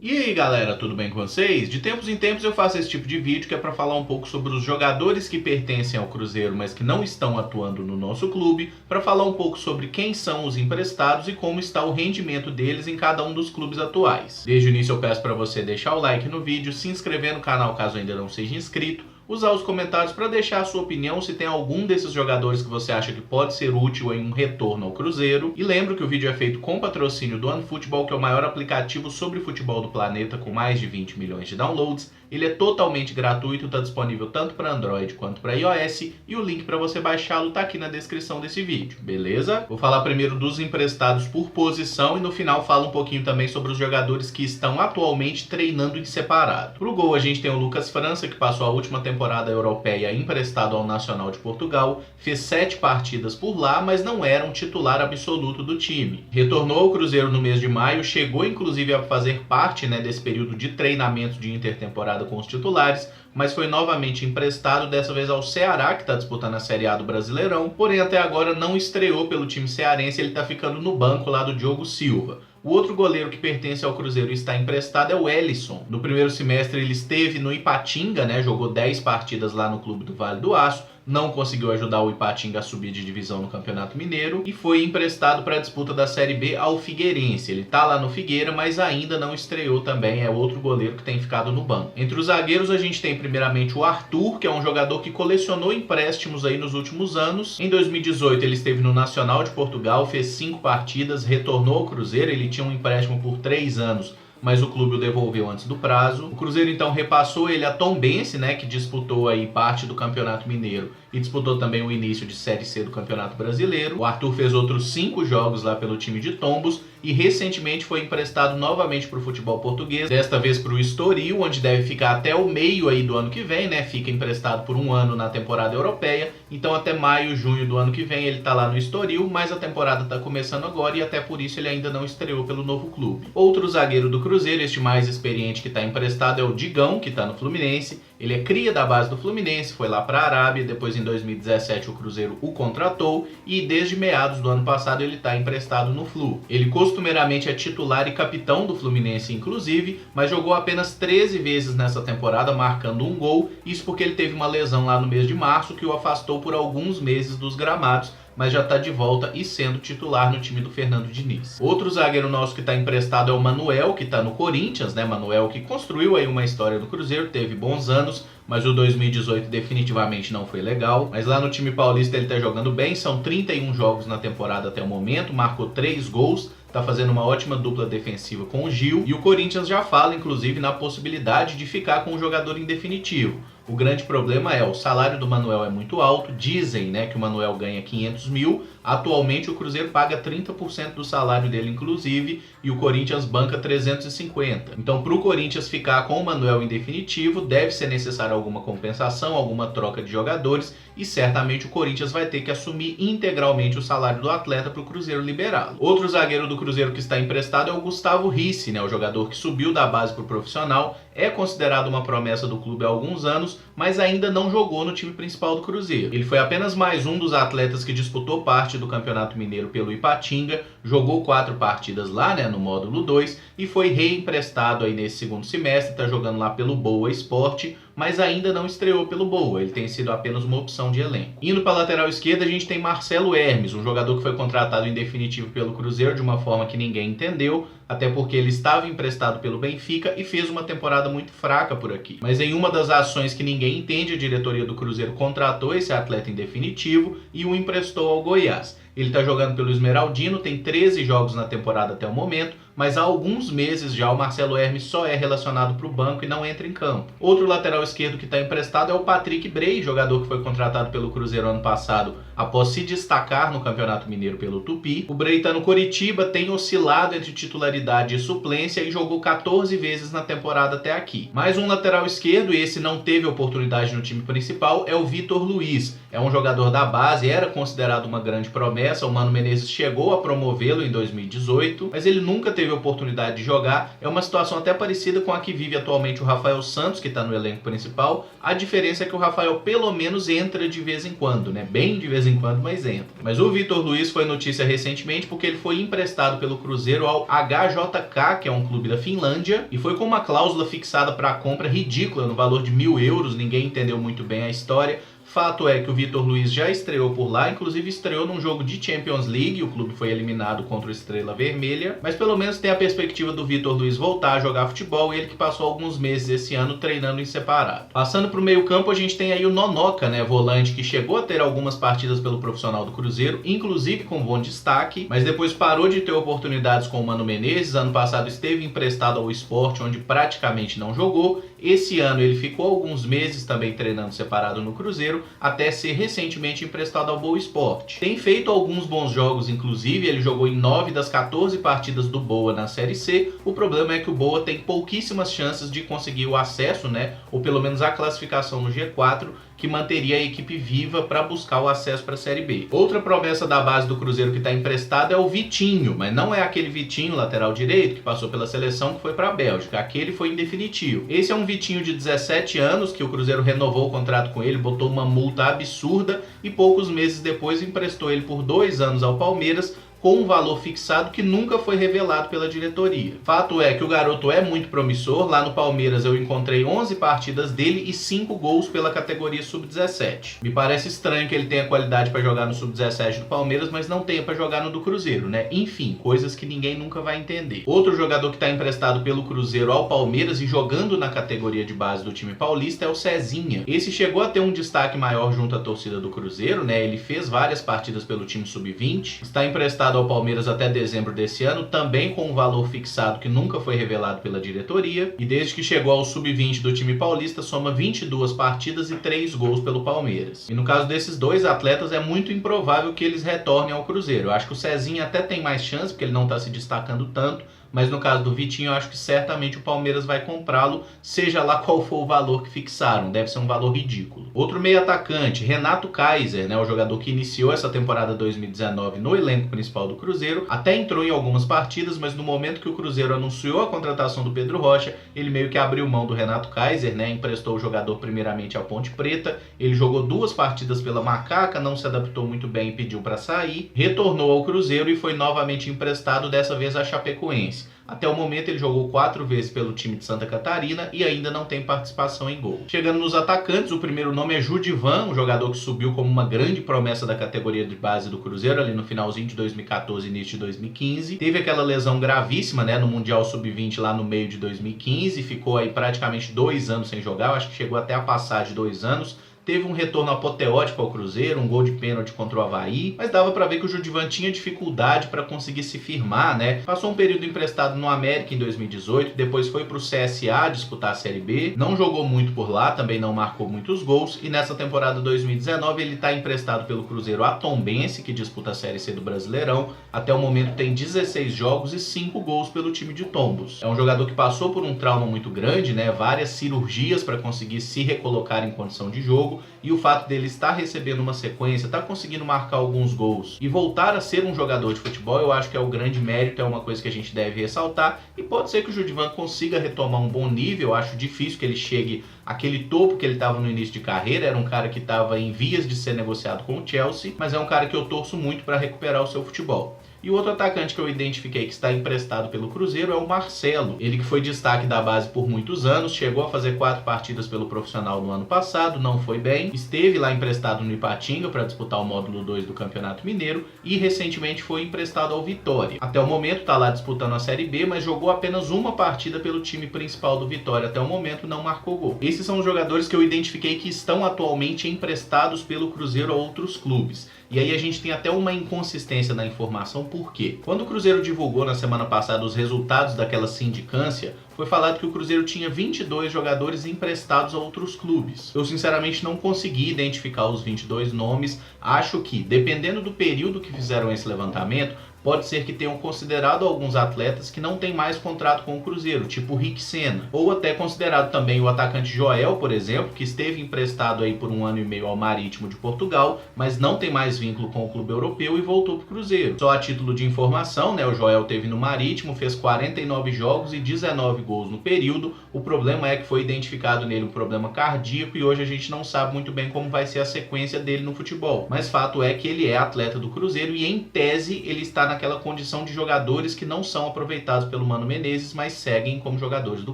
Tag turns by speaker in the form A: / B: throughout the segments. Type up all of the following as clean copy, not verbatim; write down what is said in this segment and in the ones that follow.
A: E aí galera, tudo bem com vocês? De tempos em tempos eu faço esse tipo de vídeo que é para falar um pouco sobre os jogadores que pertencem ao Cruzeiro, mas que não estão atuando no nosso clube, para falar um pouco sobre quem são os emprestados e como está o rendimento deles em cada um dos clubes atuais. Desde o início eu peço para você deixar o like no vídeo, se inscrever no canal caso ainda não seja inscrito, usar os comentários para deixar a sua opinião se tem algum desses jogadores que você acha que pode ser útil em um retorno ao Cruzeiro. E lembro que o vídeo é feito com patrocínio do OneFootball, que é o maior aplicativo sobre futebol do planeta, com mais de 20 milhões de downloads. Ele é totalmente gratuito, está disponível tanto para Android quanto para iOS, e o link para você baixá-lo está aqui na descrição desse vídeo, beleza? Vou falar primeiro dos emprestados por posição e no final falo um pouquinho também sobre os jogadores que estão atualmente treinando em separado. Pro gol a gente tem o Lucas França, que passou a última temporada europeia emprestado ao Nacional de Portugal, fez 7 partidas por lá, mas não era um titular absoluto do time. Retornou ao Cruzeiro no mês de maio, chegou inclusive a fazer parte desse período de treinamento de intertemporada com os titulares, mas foi novamente emprestado, dessa vez ao Ceará, que está disputando a Série A do Brasileirão, porém até agora não estreou pelo time cearense, ele está ficando no banco lá do Diogo Silva. O outro goleiro que pertence ao Cruzeiro e está emprestado é o Elisson. No primeiro semestre ele esteve no Ipatinga, jogou 10 partidas lá no Clube do Vale do Aço, não conseguiu ajudar o Ipatinga a subir de divisão no Campeonato Mineiro e foi emprestado para a disputa da Série B ao Figueirense. Ele está lá no Figueira, mas ainda não estreou também, é outro goleiro que tem ficado no banco. Entre os zagueiros a gente tem primeiramente o Arthur, que é um jogador que colecionou empréstimos aí nos últimos anos. Em 2018 ele esteve no Nacional de Portugal, fez 5 partidas, retornou ao Cruzeiro, ele tinha um empréstimo por 3 anos, mas o clube o devolveu antes do prazo. O Cruzeiro então repassou ele a Tombense, que disputou aí parte do Campeonato Mineiro e disputou também o início de Série C do Campeonato Brasileiro. O Arthur fez outros 5 jogos lá pelo time de Tombos e recentemente foi emprestado novamente para o futebol português, desta vez para o Estoril, onde deve ficar até o meio aí do ano que vem, fica emprestado por 1 ano na temporada europeia, então até maio, junho do ano que vem ele está lá no Estoril, mas a temporada está começando agora e até por isso ele ainda não estreou pelo novo clube. Outro zagueiro do Cruzeiro, este mais experiente que está emprestado, é o Digão, que está no Fluminense. Ele é cria da base do Fluminense, foi lá para a Arábia, depois em 2017 o Cruzeiro o contratou e desde meados do ano passado ele está emprestado no Flu. Ele costumeiramente é titular e capitão do Fluminense inclusive, mas jogou apenas 13 vezes nessa temporada, marcando 1 gol, isso porque ele teve uma lesão lá no mês de março que o afastou por alguns meses dos gramados, mas já está de volta e sendo titular no time do Fernando Diniz. Outro zagueiro nosso que está emprestado é o Manuel, que está no Corinthians, Manuel que construiu aí uma história do Cruzeiro, teve bons anos, mas o 2018 definitivamente não foi legal. Mas lá no time paulista ele está jogando bem, são 31 jogos na temporada até o momento, marcou 3 gols, está fazendo uma ótima dupla defensiva com o Gil, e o Corinthians já fala inclusive na possibilidade de ficar com o jogador em definitivo. O grande problema é o salário do Manuel é muito alto, dizem que o Manuel ganha 500 mil, atualmente o Cruzeiro paga 30% do salário dele inclusive, e o Corinthians banca 350. Então para o Corinthians ficar com o Manuel em definitivo, deve ser necessário alguma compensação, alguma troca de jogadores, e certamente o Corinthians vai ter que assumir integralmente o salário do atleta para o Cruzeiro liberá-lo. Outro zagueiro do Cruzeiro que está emprestado é o Gustavo Ricci, o jogador que subiu da base para o profissional, é considerado uma promessa do clube há alguns anos, mas ainda não jogou no time principal do Cruzeiro. Ele foi apenas mais um dos atletas que disputou parte do Campeonato Mineiro pelo Ipatinga, jogou 4 partidas lá, no módulo 2, e foi reemprestado aí nesse segundo semestre, está jogando lá pelo Boa Esporte, mas ainda não estreou pelo Boa, ele tem sido apenas uma opção de elenco. Indo para a lateral esquerda a gente tem Marcelo Hermes, um jogador que foi contratado em definitivo pelo Cruzeiro de uma forma que ninguém entendeu, até porque ele estava emprestado pelo Benfica e fez uma temporada muito fraca por aqui. Mas em uma das ações que ninguém entende, a diretoria do Cruzeiro contratou esse atleta em definitivo e o emprestou ao Goiás. Ele está jogando pelo Esmeraldino, tem 13 jogos na temporada até o momento, mas há alguns meses já o Marcelo Hermes só é relacionado para o banco e não entra em campo. Outro lateral esquerdo que está emprestado é o Patrick Bray, jogador que foi contratado pelo Cruzeiro ano passado após se destacar no Campeonato Mineiro pelo Tupi. O Bray está no Coritiba, tem oscilado entre titularidade e suplência e jogou 14 vezes na temporada até aqui. Mais um lateral esquerdo, e esse não teve oportunidade no time principal, é o Vitor Luiz. é um jogador da base, era considerado uma grande promessa. O Mano Menezes chegou a promovê-lo em 2018, mas ele nunca teve oportunidade de jogar. É uma situação até parecida com a que vive atualmente o Rafael Santos, que está no elenco principal. A diferença é que o Rafael pelo menos entra de vez em quando, né? Bem de vez em quando, mas entra. Mas o Vitor Luiz foi notícia recentemente porque ele foi emprestado pelo Cruzeiro ao HJK, que é um clube da Finlândia, e foi com uma cláusula fixada para a compra ridícula no valor de 1.000 euros. Ninguém entendeu muito bem a história. Fato é que o Vitor Luiz já estreou por lá, inclusive estreou num jogo de Champions League. O clube foi eliminado contra o Estrela Vermelha, mas pelo menos tem a perspectiva do Vitor Luiz voltar a jogar futebol, ele que passou alguns meses esse ano treinando em separado. Passando para o meio campo, a gente tem aí o Nonoca, né, volante, que chegou a ter algumas partidas pelo profissional do Cruzeiro, inclusive com bom destaque, mas depois parou de ter oportunidades com o Mano Menezes. Ano passado esteve emprestado ao Sport, onde praticamente não jogou. Esse ano ele ficou alguns meses também treinando separado no Cruzeiro, até ser recentemente emprestado ao Boa Esporte. Tem feito alguns bons jogos, inclusive ele jogou em 9 das 14 partidas do Boa na Série C. O problema é que o Boa tem pouquíssimas chances de conseguir o acesso, né, ou pelo menos a classificação no G4, que manteria a equipe viva para buscar o acesso para a Série B. Outra promessa da base do Cruzeiro que está emprestado é o Vitinho, mas não é aquele Vitinho, lateral direito, que passou pela seleção, que foi para a Bélgica. Aquele foi em definitivo. Esse é um Vitinho de 17 anos, que o Cruzeiro renovou o contrato com ele, botou uma multa absurda e poucos meses depois emprestou ele por 2 anos ao Palmeiras, com um valor fixado que nunca foi revelado pela diretoria. Fato é que o garoto é muito promissor. Lá no Palmeiras eu encontrei 11 partidas dele e 5 gols pela categoria Sub-17. Me parece estranho que ele tenha qualidade para jogar no Sub-17 do Palmeiras, mas não tenha para jogar no do Cruzeiro, né? Enfim, coisas que ninguém nunca vai entender. Outro jogador que está emprestado pelo Cruzeiro ao Palmeiras e jogando na categoria de base do time paulista é o Cezinha. Esse chegou a ter um destaque maior junto à torcida do Cruzeiro, né? Ele fez várias partidas pelo time Sub-20, está emprestado ao Palmeiras até dezembro desse ano, também com um valor fixado que nunca foi revelado pela diretoria, e desde que chegou ao Sub-20 do time paulista soma 22 partidas e 3 gols pelo Palmeiras. E no caso desses dois atletas é muito improvável que eles retornem ao Cruzeiro. Eu acho que o Cezinha até tem mais chance, porque ele não está se destacando tanto, mas no caso do Vitinho eu acho que certamente o Palmeiras vai comprá-lo, seja lá qual for o valor que fixaram. Deve ser um valor ridículo. Outro meio atacante, Renato Kaiser, né, o jogador que iniciou essa temporada 2019 no elenco principal do Cruzeiro, até entrou em algumas partidas, mas no momento que o Cruzeiro anunciou a contratação do Pedro Rocha, ele meio que abriu mão do Renato Kaiser, né, emprestou o jogador primeiramente à Ponte Preta. Ele jogou 2 partidas pela Macaca, não se adaptou muito bem e pediu para sair, retornou ao Cruzeiro e foi novamente emprestado, dessa vez à Chapecoense. Até o momento ele jogou 4 vezes pelo time de Santa Catarina e ainda não tem participação em gol. Chegando nos atacantes, o primeiro nome é Judivan, um jogador que subiu como uma grande promessa da categoria de base do Cruzeiro ali no finalzinho de 2014 e início de 2015. Teve aquela lesão gravíssima, né, no Mundial Sub-20 lá no meio de 2015, ficou aí praticamente 2 anos sem jogar, eu acho que chegou até a passar de 2 anos. Teve um retorno apoteótico ao Cruzeiro, um gol de pênalti contra o Avaí, mas dava para ver que o Judivan tinha dificuldade para conseguir se firmar, né? Passou um período emprestado no América em 2018, depois foi para o CSA disputar a Série B, não jogou muito por lá, também não marcou muitos gols, e nessa temporada 2019 ele está emprestado pelo Cruzeiro a Tombense, que disputa a Série C do Brasileirão. Até o momento tem 16 jogos e 5 gols pelo time de Tombos. É um jogador que passou por um trauma muito grande, né? Várias cirurgias para conseguir se recolocar em condição de jogo. E o fato dele estar recebendo uma sequência, estar conseguindo marcar alguns gols e voltar a ser um jogador de futebol, eu acho que é o grande mérito, é uma coisa que a gente deve ressaltar. E pode ser que o Judivan consiga retomar um bom nível. Eu acho difícil que ele chegue àquele topo que ele estava no início de carreira. Era um cara que estava em vias de ser negociado com o Chelsea, mas é um cara que eu torço muito para recuperar o seu futebol. E o outro atacante que eu identifiquei que está emprestado pelo Cruzeiro é o Marcelo. Ele que foi destaque da base por muitos anos, chegou a fazer 4 partidas pelo profissional no ano passado, não foi bem. Esteve lá emprestado no Ipatinga para disputar o módulo 2 do Campeonato Mineiro e recentemente foi emprestado ao Vitória. Até o momento está lá disputando a Série B, mas jogou apenas uma partida pelo time principal do Vitória. Até o momento não marcou gol. Esses são os jogadores que eu identifiquei que estão atualmente emprestados pelo Cruzeiro a outros clubes. E aí a gente tem até uma inconsistência na informação, por quê? Quando o Cruzeiro divulgou na semana passada os resultados daquela sindicância, foi falado que o Cruzeiro tinha 22 jogadores emprestados a outros clubes. Eu sinceramente não consegui identificar os 22 nomes. Acho que, dependendo do período que fizeram esse levantamento, pode ser que tenham considerado alguns atletas que não têm mais contrato com o Cruzeiro, tipo o Rick Senna, ou até considerado também o atacante Joel, por exemplo, que esteve emprestado aí por 1 ano e meio ao Marítimo de Portugal, mas não tem mais vínculo com o clube europeu e voltou para o Cruzeiro. Só a título de informação, né, o Joel teve no Marítimo, fez 49 jogos e 19 gols no período. O problema é que foi identificado nele um problema cardíaco e hoje a gente não sabe muito bem como vai ser a sequência dele no futebol. Mas fato é que ele é atleta do Cruzeiro e, em tese, ele está naquela condição de jogadores que não são aproveitados pelo Mano Menezes, mas seguem como jogadores do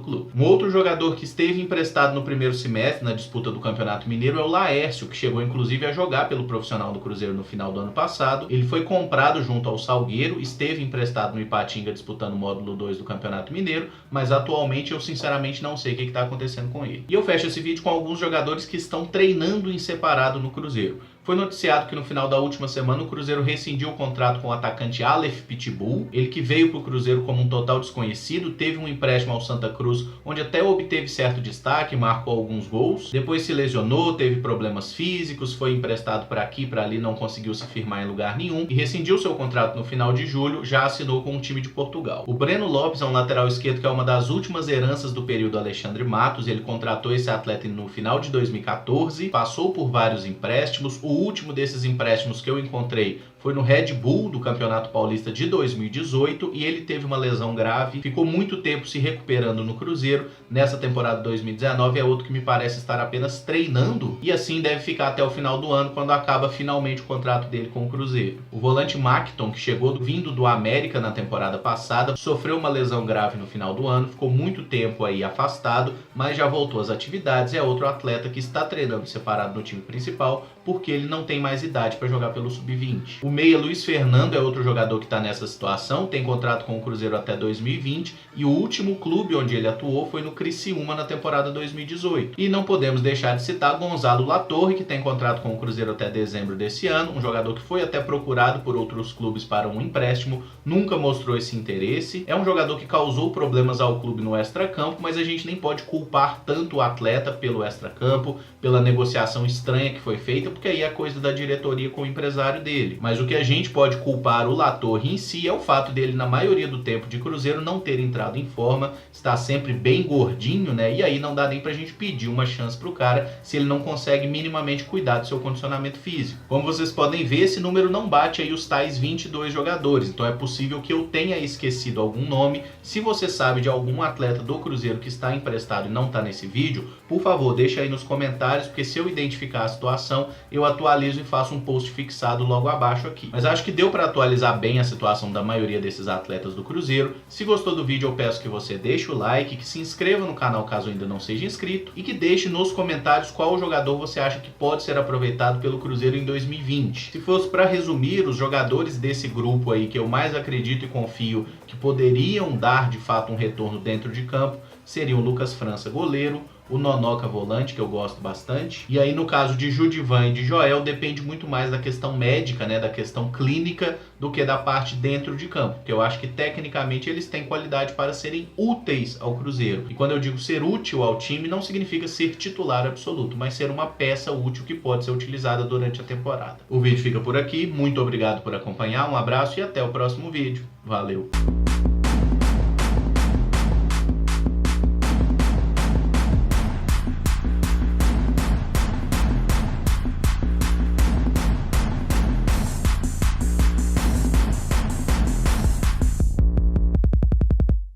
A: clube. Um outro jogador que esteve emprestado no primeiro semestre na disputa do Campeonato Mineiro é o Laércio, que chegou inclusive a jogar pelo profissional do Cruzeiro no final do ano passado. Ele foi comprado junto ao Salgueiro, esteve emprestado no Ipatinga disputando o módulo 2 do Campeonato Mineiro, mas atualmente eu sinceramente não sei o que está acontecendo com ele. E eu fecho esse vídeo com alguns jogadores que estão treinando em separado no Cruzeiro. Foi noticiado que no final da última semana o Cruzeiro rescindiu o contrato com o atacante Aleph Pitbull, ele que veio para o Cruzeiro como um total desconhecido, teve um empréstimo ao Santa Cruz, onde até obteve certo destaque, marcou alguns gols, depois se lesionou, teve problemas físicos, foi emprestado para aqui, para ali, não conseguiu se firmar em lugar nenhum e rescindiu seu contrato no final de julho, já assinou com um time de Portugal. O Breno Lopes é um lateral esquerdo que é uma das últimas heranças do período Alexandre Matos, ele contratou esse atleta no final de 2014, passou por vários empréstimos. O último desses empréstimos que eu encontrei foi no Red Bull do Campeonato Paulista de 2018 e ele teve uma lesão grave, ficou muito tempo se recuperando no Cruzeiro. Nessa temporada 2019 é outro que me parece estar apenas treinando e assim deve ficar até o final do ano, quando acaba finalmente o contrato dele com o Cruzeiro. O volante Macton, que chegou vindo do América na temporada passada, sofreu uma lesão grave no final do ano, ficou muito tempo aí afastado, mas já voltou às atividades. É outro atleta que está treinando separado no time principal, porque ele não tem mais idade para jogar pelo Sub-20. O meia Luiz Fernando é outro jogador que está nessa situação, tem contrato com o Cruzeiro até 2020 e o último clube onde ele atuou foi no Criciúma na temporada 2018. E não podemos deixar de citar Gonzalo Latorre, que tem contrato com o Cruzeiro até dezembro desse ano, um jogador que foi até procurado por outros clubes para um empréstimo, nunca mostrou esse interesse. É um jogador que causou problemas ao clube no extracampo, mas a gente nem pode culpar tanto o atleta pelo extracampo, pela negociação estranha que foi feita, porque aí é coisa da diretoria com o empresário dele. Mas o que a gente pode culpar o Latorre em si é o fato dele, na maioria do tempo de Cruzeiro, não ter entrado em forma, está sempre bem gordinho, né? E aí não dá nem pra gente pedir uma chance pro cara se ele não consegue minimamente cuidar do seu condicionamento físico. Como vocês podem ver, esse número não bate aí os tais 22 jogadores, então é possível que eu tenha esquecido algum nome. Se você sabe de algum atleta do Cruzeiro que está emprestado e não está nesse vídeo, por favor, deixa aí nos comentários, porque se eu identificar a situação, eu atualizo e faço um post fixado logo abaixo aqui. Mas acho que deu para atualizar bem a situação da maioria desses atletas do Cruzeiro. Se gostou do vídeo, eu peço que você deixe o like, que se inscreva no canal caso ainda não seja inscrito e que deixe nos comentários qual jogador você acha que pode ser aproveitado pelo Cruzeiro em 2020. Se fosse para resumir, os jogadores desse grupo aí que eu mais acredito e confio que poderiam dar de fato um retorno dentro de campo seriam o Lucas França, goleiro, o Nonoca, volante, que eu gosto bastante. E aí no caso de Judivan e de Joel, depende muito mais da questão médica, né, da questão clínica, do que da parte dentro de campo, porque eu acho que tecnicamente eles têm qualidade para serem úteis ao Cruzeiro. E quando eu digo ser útil ao time, não significa ser titular absoluto, mas ser uma peça útil que pode ser utilizada durante a temporada. O vídeo fica por aqui, muito obrigado por acompanhar, um abraço e até o próximo vídeo. Valeu!